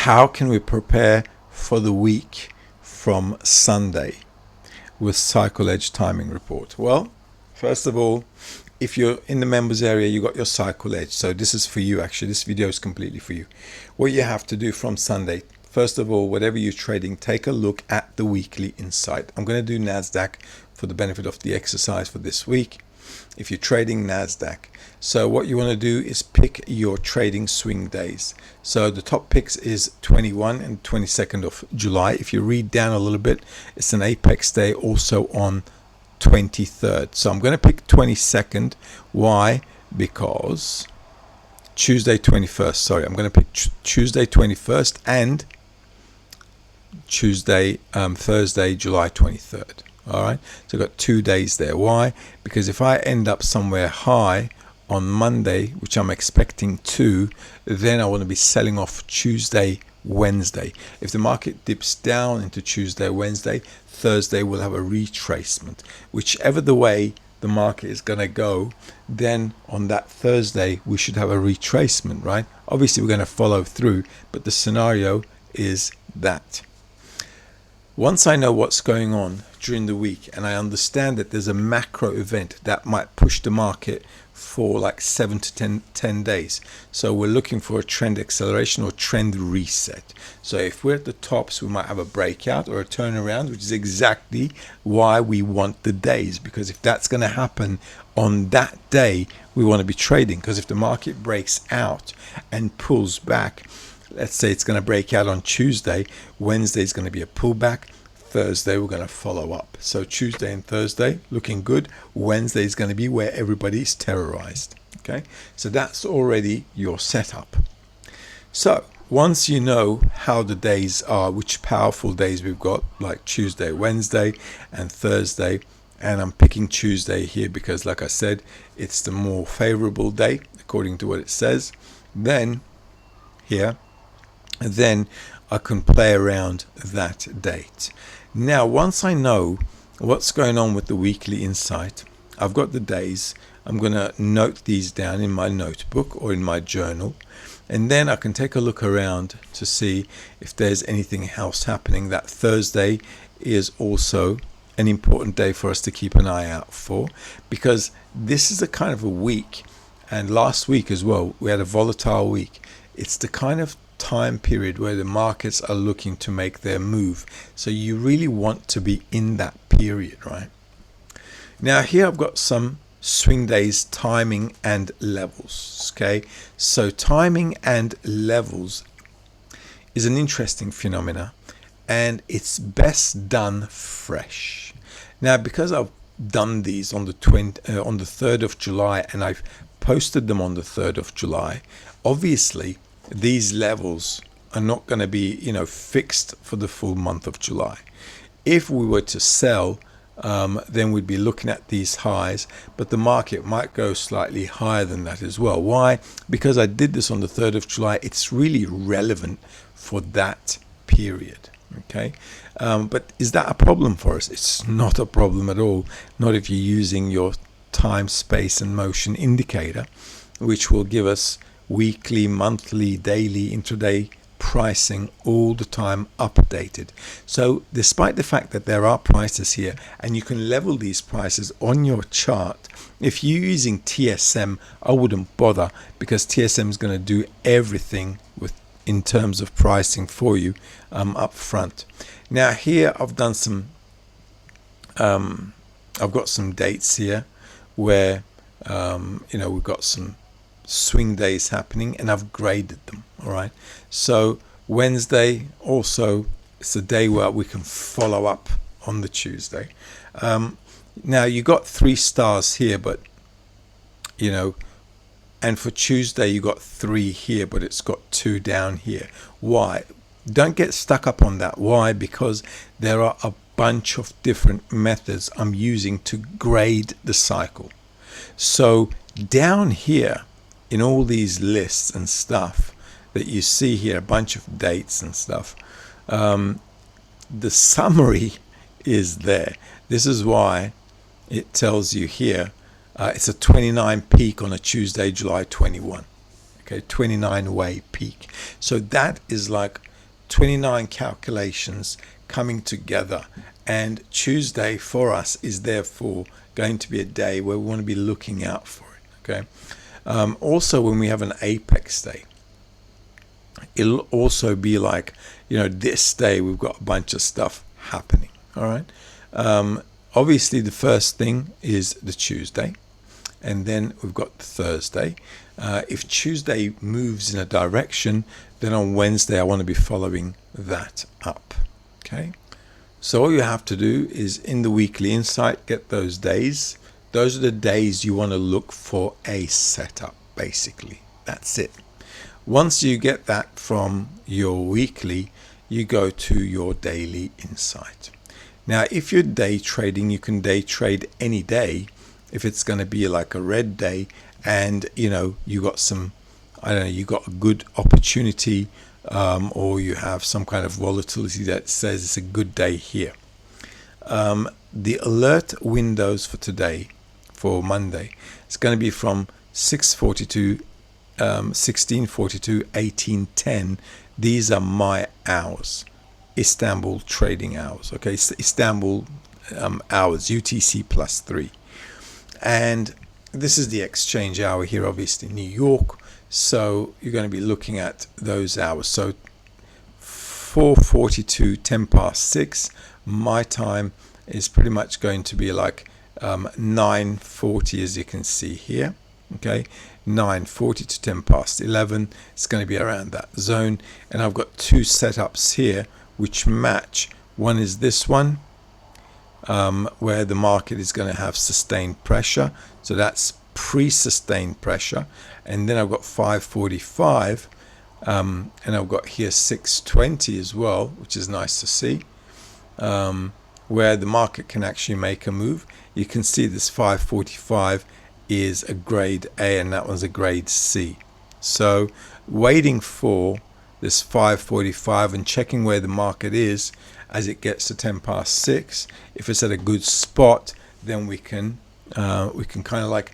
how can we prepare for the week from Sunday with Cycle Edge timing report? Well, first of all, if you're in the members area, you got your Cycle Edge. So this is for you, actually. This video is completely for you. What you have to do from Sunday, first of all, whatever you're trading, take a look at the weekly insight. I'm going to do NASDAQ for the benefit of the exercise for this week. If you're trading NASDAQ, so what you want to do is pick your trading swing days. So the top picks is 21 and 22nd of July. If you read down a little bit, it's an apex day also on 23rd. So I'm going to pick 22nd. Why? Because Tuesday 21st. Sorry, I'm going to pick Tuesday 21st and Thursday, July 23rd. All right, so I've got 2 days there. Why? Because if I end up somewhere high on Monday, which I'm expecting to, then I want to be selling off Tuesday, Wednesday. If the market dips down into Tuesday, Wednesday, Thursday will have a retracement. Whichever the way the market is going to go, then on that Thursday we should have a retracement, right? Obviously we're going to follow through, but the scenario is that. Once I know what's going on during the week and I understand that there's a macro event that might push the market for like 7 to 10 days. So we're looking for a trend acceleration or trend reset. So if we're at the tops, we might have a breakout or a turnaround, which is exactly why we want the days. Because if that's going to happen on that day, we want to be trading. Because if the market breaks out and pulls back, let's say it's going to break out on Tuesday, Wednesday is going to be a pullback, Thursday we're going to follow up. So Tuesday and Thursday looking good. Wednesday is going to be where everybody's terrorized. Okay, so that's already your setup. So once you know how the days are, which powerful days we've got, like Tuesday, Wednesday and Thursday, and I'm picking Tuesday here because, like I said, it's the more favorable day according to what it says, then here, then I can play around that date. Now, once I know what's going on with the weekly insight, I've got the days, I'm going to note these down in my notebook or in my journal, and then I can take a look around to see if there's anything else happening. That Thursday is also an important day for us to keep an eye out for, because this is a kind of a week, and last week as well, we had a volatile week. It's the kind of time period where the markets are looking to make their move. So you really want to be in that period, right? Now here I've got some swing days, timing and levels. Okay, so timing and levels is an interesting phenomena, and it's best done fresh. Now, because I've done these on the 3rd of July and I've posted them on the 3rd of July, obviously these levels are not going to be, fixed for the full month of July. If we were to sell, then we'd be looking at these highs, but the market might go slightly higher than that as well. Why? Because I did this on the 3rd of July. It's really relevant for that period. Okay, but is that a problem for us? It's not a problem at all. Not if you're using your time, space, and motion indicator, which will give us weekly, monthly, daily, intraday pricing all the time updated. So despite the fact that there are prices here and you can level these prices on your chart, if you're using TSM, I wouldn't bother, because TSM is going to do everything in terms of pricing for you up front. Now here I've done some I've got some dates here where we've got some swing days happening, and I've graded them. All right, so Wednesday also, it's a day where we can follow up on the Tuesday. Now you got 3 stars here, but and for Tuesday you got 3 here, but it's got 2 down here. Why? Don't get stuck up on that. Why? Because there are a bunch of different methods I'm using to grade the cycle. So down here in all these lists and stuff that you see here, a bunch of dates and stuff, the summary is there. This is why it tells you here it's a 29 peak on a Tuesday, July 21. Okay, 29 way peak. So that is like 29 calculations coming together, and Tuesday for us is therefore going to be a day where we want to be looking out for it. Okay. Also, when we have an apex day, it'll also be like, this day we've got a bunch of stuff happening. All right. Obviously, the first thing is the Tuesday, and then we've got the Thursday. If Tuesday moves in a direction, then on Wednesday I want to be following that up. Okay. So all you have to do is in the weekly insight, get those days. Those are the days you want to look for a setup, basically. That's it. Once you get that from your weekly, you go to your daily insight. Now, if you're day trading, you can day trade any day. If it's going to be like a red day and, you got some, you got a good opportunity, or you have some kind of volatility that says it's a good day here. The alert windows for today, for Monday, it's going to be from 6:42, 16:42, 18:10. These are my hours, Istanbul trading hours. Okay, Istanbul hours, UTC +3, and this is the exchange hour here, obviously New York. So you're going to be looking at those hours. So 4:42, 6, my time is pretty much going to be like 9:40, as you can see here. Okay, 9:40 to 11. It's going to be around that zone, and I've got two setups here which match. One is this one, where the market is going to have sustained pressure, so that's pre-sustained pressure. And then I've got 5:45, and I've got here 6:20 as well, which is nice to see, where the market can actually make a move. You can see this 5:45 is a grade A and that one's a grade C. So waiting for this 5:45 and checking where the market is as it gets to 6. If it's at a good spot, then we can kind of like,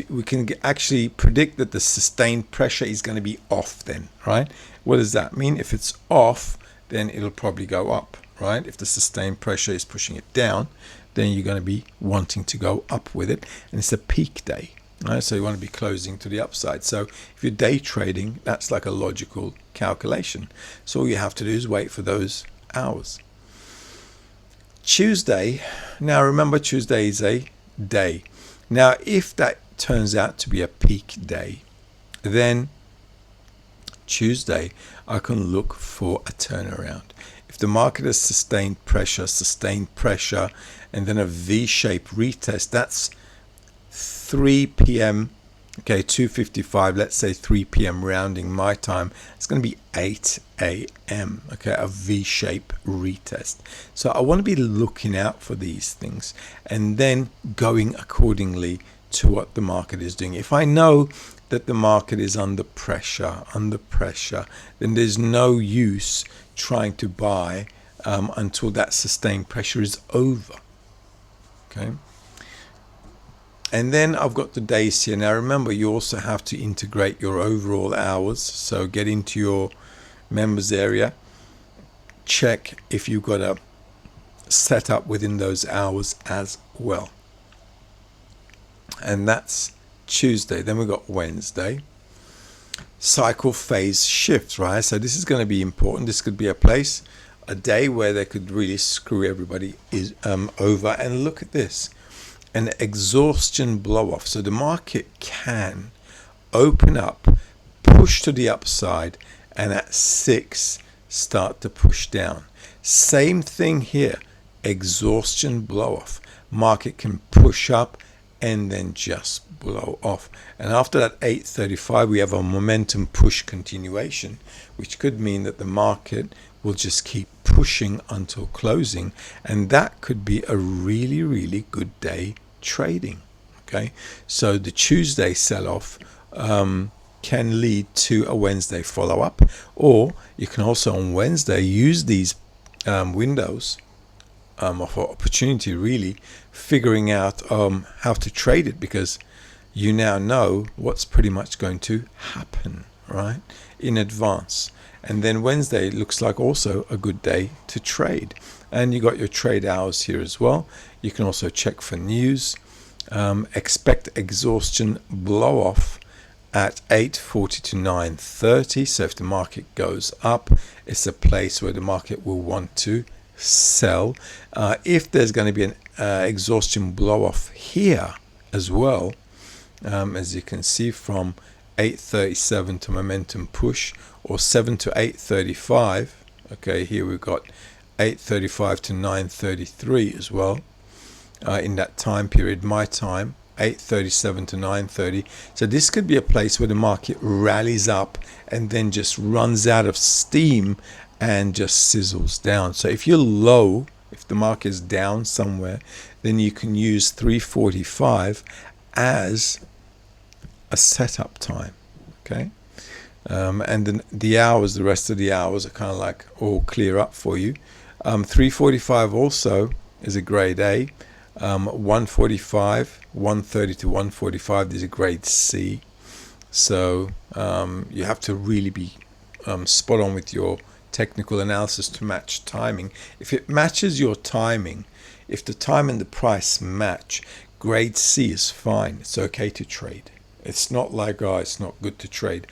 we can actually predict that the sustained pressure is going to be off then, right? What does that mean? If it's off, then it'll probably go up, right? If the sustained pressure is pushing it down, then you're going to be wanting to go up with it. And it's a peak day, right? So you want to be closing to the upside. So if you're day trading, that's like a logical calculation. So all you have to do is wait for those hours. Tuesday, now remember, Tuesday is a day. Now, if that turns out to be a peak day, then Tuesday I can look for a turnaround. If the market has sustained pressure, and then a V-shaped retest, that's 3 p.m. Okay, 2:55, let's say 3 p.m. rounding my time. It's going to be 8 a.m. Okay, a V-shape retest. So I want to be looking out for these things and then going accordingly to what the market is doing. If I know that the market is under pressure, then there's no use trying to buy until that sustained pressure is over. Okay. And then I've got the days here. Now remember, you also have to integrate your overall hours. So get into your members area, check if you've got a setup within those hours as well. And that's Tuesday. Then we've got Wednesday. Cycle phase shift, right? So this is going to be important. This could be a day where they could really screw everybody over. And look at this. An exhaustion blow off. So the market can open up, push to the upside, and at 6 start to push down. Same thing here. Exhaustion blow off. Market can push up and then just blow off. And after that 8:35, we have a momentum push continuation, which could mean that the market will just keep pushing until closing, and that could be a really, really good day trading. Okay, so the Tuesday sell-off can lead to a Wednesday follow-up, or you can also on Wednesday use these windows of opportunity, really figuring out how to trade it, because you now know what's pretty much going to happen, right, in advance. And then Wednesday looks like also a good day to trade. And you got your trade hours here as well. You can also check for news. Expect exhaustion blow off at 8:40 to 9:30. So if the market goes up, it's a place where the market will want to sell. If there's going to be an exhaustion blow off here as well, as you can see from 8:37 to momentum push, or 7 to 8:35. Okay, here we've got 8:35 to 9:33 as well. In that time period, my time, 8:37 to 9:30. So this could be a place where the market rallies up and then just runs out of steam and just sizzles down. So if you're low, if the market is down somewhere, then you can use 3:45 as a setup time. Okay, and then the hours, the rest of the hours are kind of like all clear up for you. 3:45 also is a grade A. 1:45, 1:30 to 1:45, these are grade C. So you have to really be spot on with your technical analysis to match timing. If it matches your timing, if the time and the price match, grade C is fine. It's okay to trade. It's not like, oh, it's not good to trade.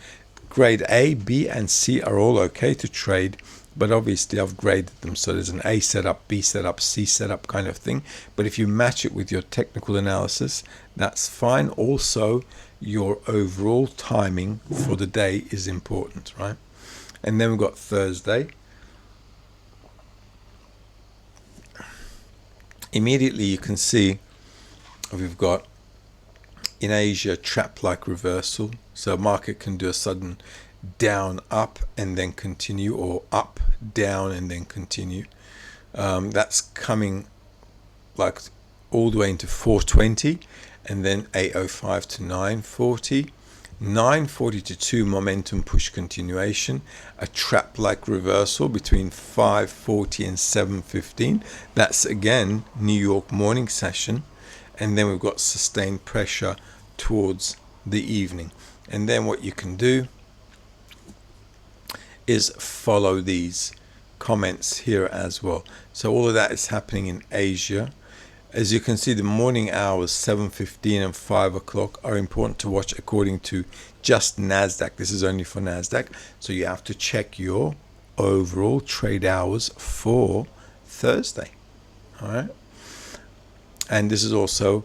Grade A, B, and C are all okay to trade, but obviously I've graded them. So there's an A setup, B setup, C setup kind of thing. But if you match it with your technical analysis, that's fine. Also, your overall timing for the day is important, right? And then we've got Thursday. Immediately you can see we've got in Asia trap-like reversal. So market can do a sudden down up and then continue, or up down and then continue. That's coming like all the way into 420 and then 8:05 to 9:40. 9:40 to 2 momentum push continuation, a trap-like reversal between 5:40 and 7:15. That's again New York morning session, and then we've got sustained pressure towards the evening. And then what you can do is follow these comments here as well. So all of that is happening in Asia. As you can see, the morning hours 7:15 and 5 o'clock are important to watch according to just NASDAQ. This is only for NASDAQ. So you have to check your overall trade hours for Thursday. All right. And this is also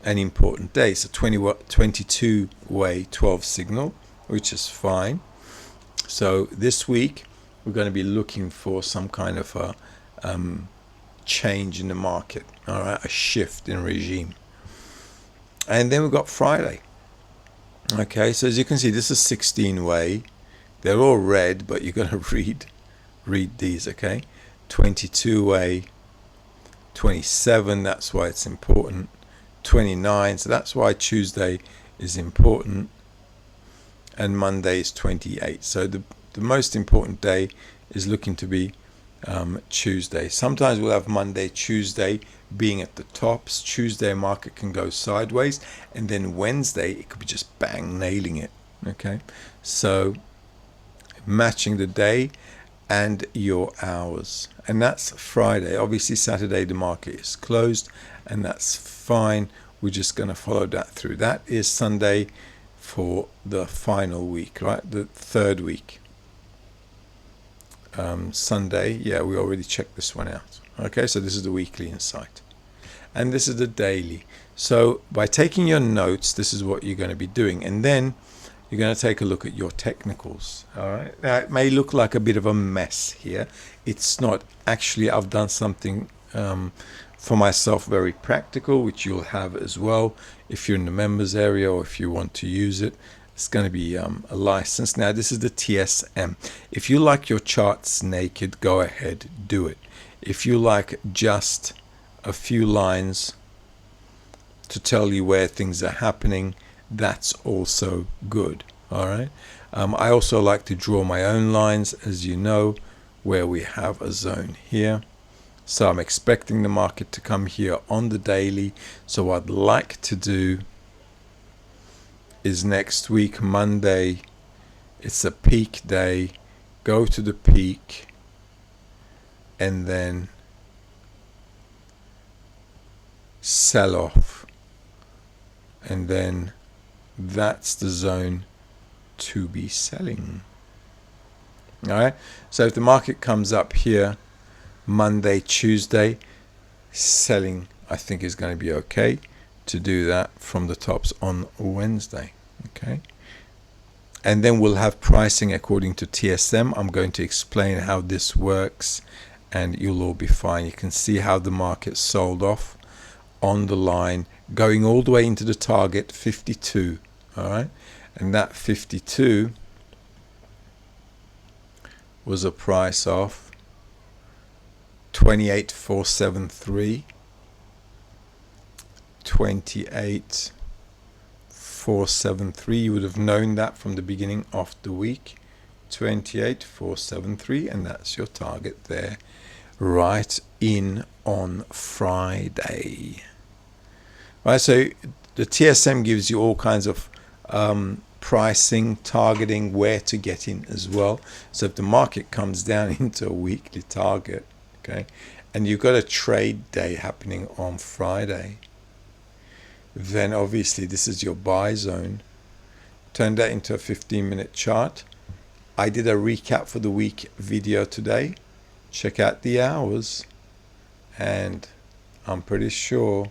an important day. So 22-way 12 signal, which is fine. So this week we're going to be looking for some kind of a change in the market, all right, a shift in regime. And then we've got Friday. Okay, so as you can see, this is 16-way. They're all red, but you're going to read these, okay? 22-way, 27, that's why it's important. 29, so that's why Tuesday is important. And Monday is 28. So the most important day is looking to be Tuesday. Sometimes we'll have Monday, Tuesday being at the tops. Tuesday market can go sideways, and then Wednesday it could be just bang nailing it. Okay, so matching the day and your hours, and that's Friday. Obviously Saturday the market is closed, and that's fine. We're just going to follow that through. That is Sunday for the final week, right? The third week. Sunday, yeah, we already checked this one out. Okay, so this is the weekly insight, and this is the daily. So by taking your notes, this is what you're going to be doing, and then you're going to take a look at your technicals. All right, now it may look like a bit of a mess here. It's not actually. I've done something for myself very practical, which you'll have as well if you're in the members area or if you want to use it. It's going to be a license. Now this is the TSM. If you like your charts naked, go ahead, do it. If you like just a few lines to tell you where things are happening, that's also good. All right. I also like to draw my own lines, as you know, where we have a zone here. So I'm expecting the market to come here on the daily. So what I'd like to do is next week, Monday, it's a peak day. go to the peak, and then sell off, and then that's the zone to be selling. All right, so if the market comes up here Monday, Tuesday, selling I think is going to be okay to do that from the tops on Wednesday. Okay, and then we'll have pricing according to TSM. I'm going to explain how this works, and you'll all be fine. You can see how the market sold off on the line, going all the way into the target 52. All right, and that 52 was a price of 28,473, 28,473. You would have known that from the beginning of the week. 28,473, and that's your target there, right in on Friday. Right, so the TSM gives you all kinds of pricing, targeting, where to get in as well. So if the market comes down into a weekly target, okay, and you've got a trade day happening on Friday, then obviously this is your buy zone. Turn that into a 15-minute chart. I did a recap for the week video today. Check out the hours, and I'm pretty sure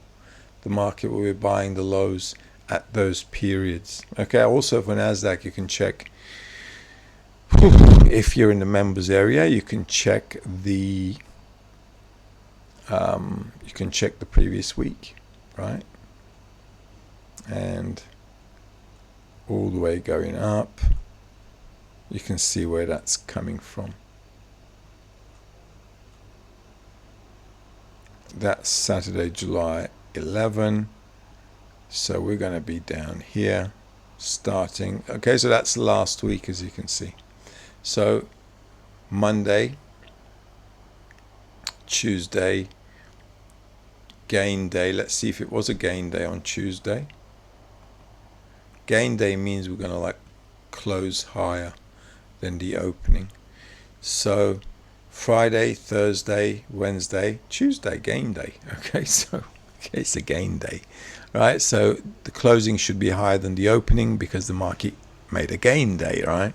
the market will be buying the lows at those periods. Okay, also for NASDAQ, you can check, if you're in the members area, you can check the previous week, right? And all the way going up, you can see where that's coming from. That's Saturday, July 11. So we're going to be down here starting. Okay, so that's last week, as you can see. So Monday, Tuesday, gain day. Let's see if it was a gain day on Tuesday. Gain day means we're going to like close higher than the opening. So Friday, Thursday, Wednesday, Tuesday, gain day. Okay, so it's a gain day, right? So the closing should be higher than the opening because the market made a gain day, right?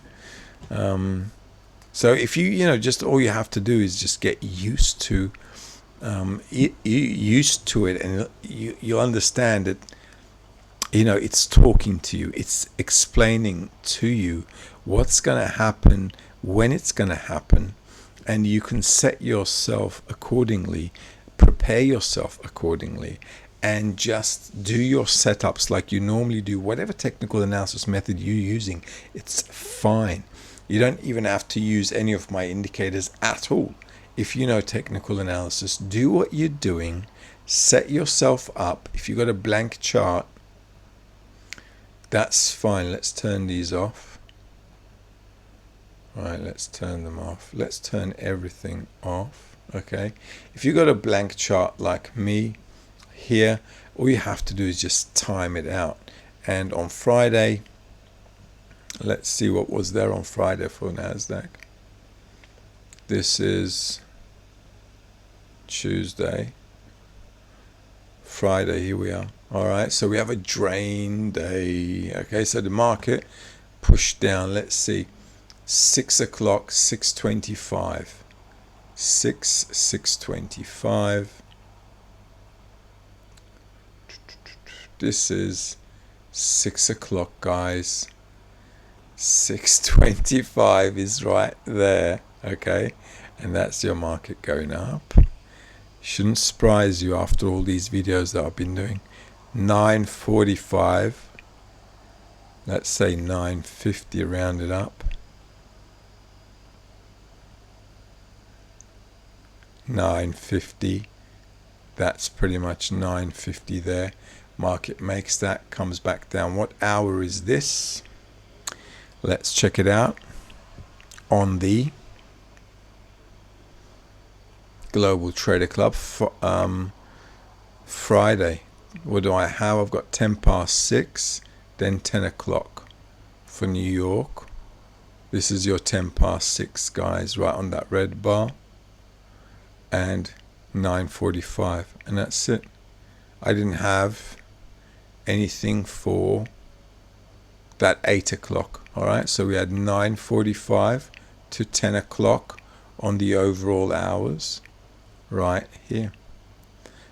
So if just all you have to do is just get used to it, and you understand that it's talking to you, it's explaining to you what's going to happen, when it's going to happen, and you can set yourself accordingly, prepare yourself accordingly, and just do your setups like you normally do. Whatever technical analysis method you're using, it's fine. You don't even have to use any of my indicators at all. If you know technical analysis, do what you're doing, set yourself up. If you've got a blank chart, that's fine. Let's turn these off. All right, let's turn them off. Let's turn everything off. Okay, if you've got a blank chart like me here, all you have to do is just time it out. And on Friday, let's see what was there on Friday for NASDAQ. This is Tuesday. Friday, here we are. All right, so we have a drain day. Okay, so the market pushed down. Let's see, 6 o'clock, 6:25. 6:25. This is 6 o'clock, guys. 6:25 is right there. Okay, and that's your market going up. Shouldn't surprise you after all these videos that I've been doing. 9:45. Let's say 9:50, round it up. 9:50. That's pretty much 9:50 there. Market makes that, comes back down. What hour is this? Let's check it out on the Global Trader Club for Friday. What do I have? I've got 6:10, then 10 o'clock for New York. This is your 10 past 6, guys, right on that red bar, and 9:45, and that's it. I didn't have anything for that 8 o'clock. All right, so we had 9:45 to 10 o'clock on the overall hours right here.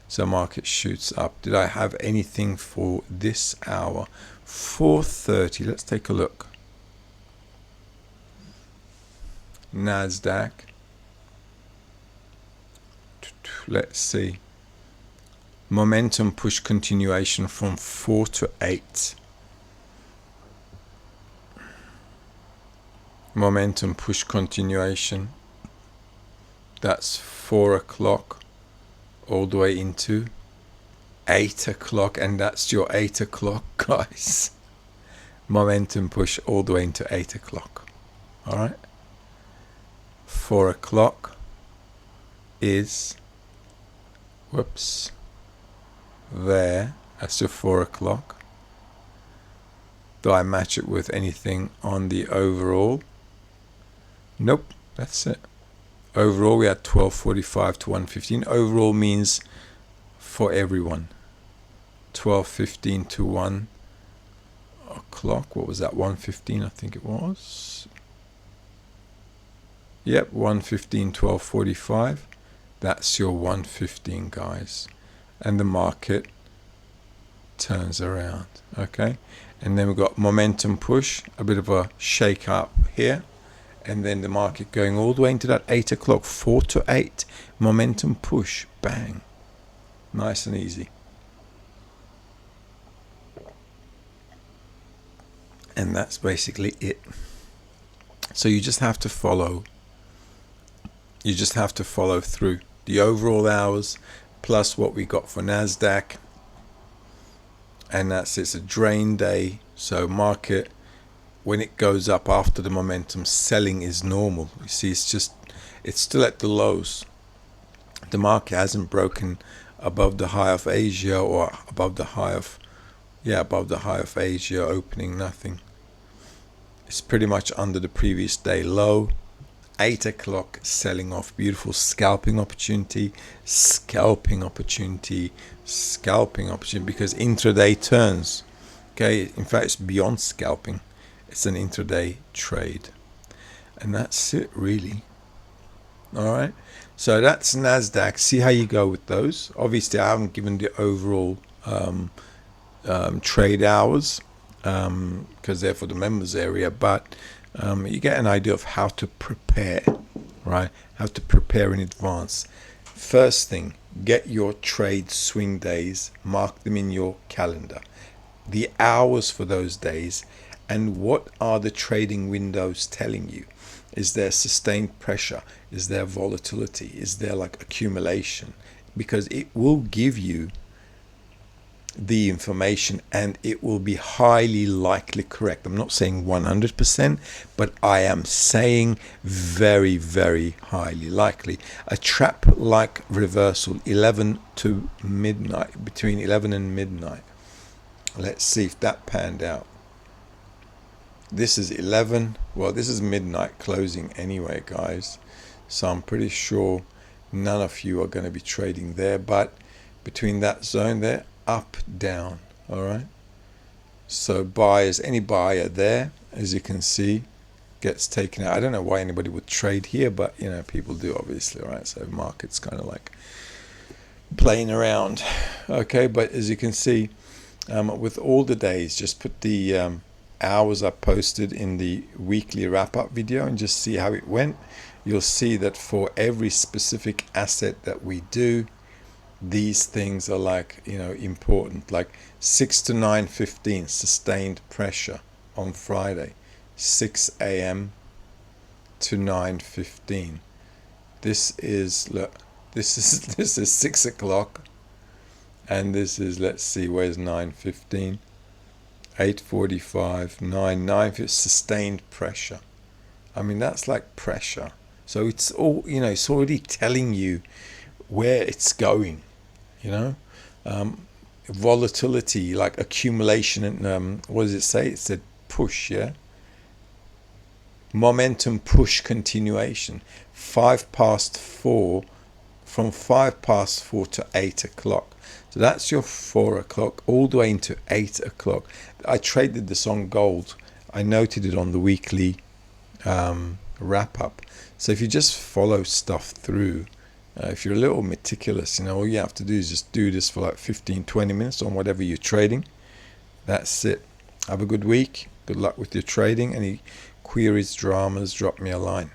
So market shoots up. Did I have anything for this hour? 4:30. Let's take a look. Nasdaq. Let's see. Momentum push continuation from 4 to 8. Momentum push continuation. That's 4 o'clock all the way into 8 o'clock, and that's your 8 o'clock, guys. Momentum push all the way into 8 o'clock. All right. 4 o'clock is, whoops, there. That's your 4 o'clock. Do I match it with anything on the overall? Nope, that's it. Overall, we had 12:45 to 1:15. Overall means for everyone. 12:15 to 1 o'clock. What was that? 1:15, I think it was. Yep, 1:15, 12:45. That's your 1:15, guys. And the market turns around. Okay. And then we've got momentum push, a bit of a shake up here. And then the market going all the way into that 8 o'clock, 4 to 8. Momentum push, bang. Nice and easy. And that's basically it. So you just have to follow. You just have to follow through the overall hours plus what we got for Nasdaq. And that's it's a drain day. So market, when it goes up after the momentum, selling is normal. You see, it's still at the lows. The market hasn't broken above the high of Asia or above the high of Asia opening, nothing. It's pretty much under the previous day low. 8 o'clock selling off, beautiful scalping opportunity, because intraday turns. Okay, in fact, it's beyond scalping. It's an intraday trade. And that's it, really. All right. So that's Nasdaq. See how you go with those. Obviously, I haven't given the overall trade hours because they're for the members area, but you get an idea of how to prepare, right? How to prepare in advance. First thing, get your trade swing days, mark them in your calendar, the hours for those days, and what are the trading windows telling you? Is there sustained pressure? Is there volatility? Is there like accumulation? Because it will give you the information and it will be highly likely correct. I'm not saying 100%, but I am saying very, very highly likely. A trap like reversal 11 to midnight, between 11 and midnight. Let's see if that panned out. This is 11. Well, this is midnight closing anyway, guys. So I'm pretty sure none of you are going to be trading there, but between that zone there, up, down. All right. So buyers, any buyer there, as you can see, gets taken out. I don't know why anybody would trade here, but you know, people do, obviously, right? So market's kind of like playing around. Okay, but as you can see, with all the days, just put the hours I posted in the weekly wrap-up video and just see how it went. You'll see that for every specific asset that we do, these things are like, you know, important. Like 6 to 9:15 sustained pressure on Friday, 6 a.m. to 9:15. This is, look, this is 6 o'clock, and this is, let's see, where's 9:15? 8:45, 9:50, sustained pressure. I mean, that's like pressure. So it's all, you know, it's already telling you where it's going, you know. Volatility, like accumulation, and what does it say? It said push, yeah. momentum push continuation, 4, from 4 to 8 o'clock. So that's your 4 o'clock all the way into 8 o'clock. I traded this on gold. I noted it on the weekly wrap up. So if you just follow stuff through, if you're a little meticulous, all you have to do is just do this for like 15-20 minutes on whatever you're trading. That's it. Have a good week. Good luck with your trading. Any queries, dramas, drop me a line.